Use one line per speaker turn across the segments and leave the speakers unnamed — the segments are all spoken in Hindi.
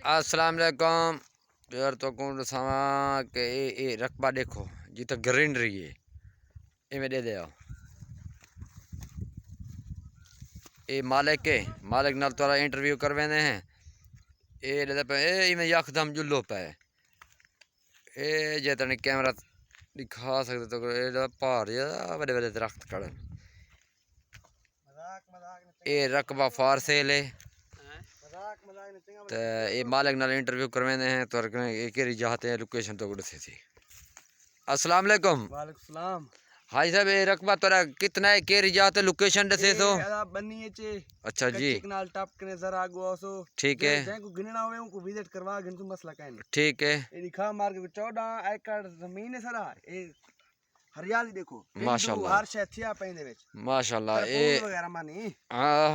अस्सलाम वालेकुम यार। तो कौन दसावा कि ये रकबा देखो जिते ग्रीनरी है इवें दे दे। ये मालिक है, मालिक नाल तोरा इंटरव्यू करवेंदे हैं। ये दे पे इवें यकदम जुल्लो पे ये जे तने कैमरा दिखा सकते तो ये पहाड़ या बड़े बड़े दरख्त खड़े। ये रकबा फार सेल है तो ये मालिक नाल इंटरव्यू करवेंदे हैं। तो केरी जाते हैं लोकेशन तो गुड़ थी। अस्सलाम वालेकुम।
वालेकुम सलाम।
हाजी साहब ये रकबा तोरा कितना है केरी जाते लोकेशन दसे तो
बन्नी चे
अच्छा जी
कनाल टप के जरा गो सो
ठीक है
जै को गिनना होवे उनको विजिट करवा गन तो मसला काई नहीं
ठीक है।
ये दिखा मार के 14 एकड़ जमीन है सारा। ये हरियाली देखो
माशाल्लाह
हर शे थिया पेंदे विच
माशाल्लाह ये
वगैरह मानी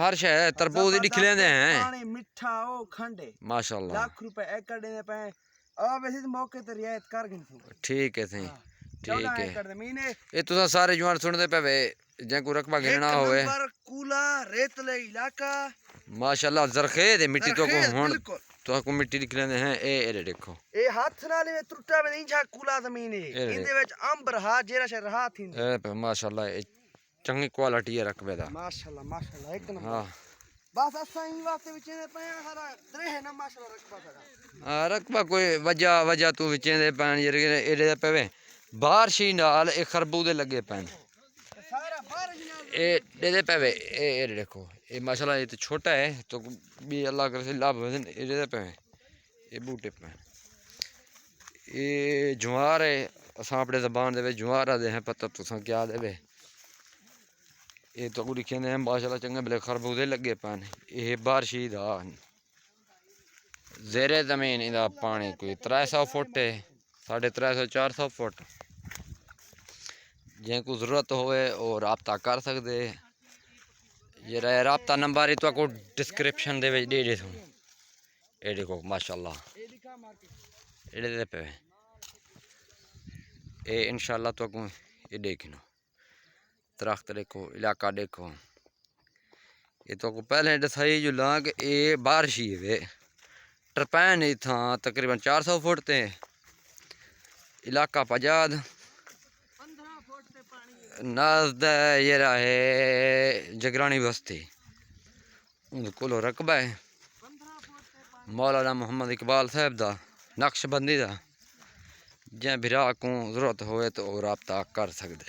हर शय तरबूज लिख लेंदे हैं।
पानी मिठा ओ खंडे
माशाल्लाह
लाख रुपए एकड़ देने पे अब वैसे मौके ते रियायत कर गन
ठीक है सही ठीक है।
एकड़ जमीन है
ये तुसा सारे जुआन सुनदे पे वे जे को रकबा गिनना होवे
कूला रेतले इलाका
माशाल्लाह जरखेज है मिट्टी तो को हुन
बिल्कुल
तो को मिट्टी लिख लेंदे हैं। ए देखो
ए हाथ नाल में टुटा में इंजा कूला जमीन है इंदे विच अंब रहा जेरा शे रहा थी
ए माशाल्लाह ये चंगी क्वालिटी है रकबे दा
माशाल्लाह माशाल्लाह एक नंबर।
हां
बस असा ही वास्ते विच ने पे सारा द्रेह ना माशाल्लाह रकबा सारा
रकबा कोई वजह तू विच दे पैन एडे पवे बारिश ही नाल ए खरबूजे लगे पैन
सारा बारिश नाल
ए दे पवे ए देखो ये माशाल्लाह ये तो छोटा है तो भी अल्लाह करे लाभ ए दे पवे ये बूटे पे ये ज्वार है असा अपने जबान दे ज्वार आदे हैं पता तुसा क्या देवे ये तो लिखे हैं माशाल्लाह चंगे भले खरबूजे लगे पैन। ये बारिशी दा जेरे जमीन इदा पानी कोई 300 फुट है 350 400 फुट जिनको जरूरत होवे और राब्ता कर सकते। ये राब्ता नंबर ही तो को डिस्क्रिप्शन दे दे दूँ। ये देखो माशाल्लाह ये दे पे ये इंशाल्लाह तो को ये देखना दरख्त देखो इलाका देखो। ये तो को पहले दसाई जो लाग ये बारिश ही है टरपैन ही था तकरीबन 400 फुट ते इलाका पजाद नाजद ये रहे जगरानी बस्ती उनको रकबा है मौलाना मोहम्मद इकबाल साहब दा नक्शबंदी दा। जै बिरा को जरूरत होए तो राब्ता कर सकते।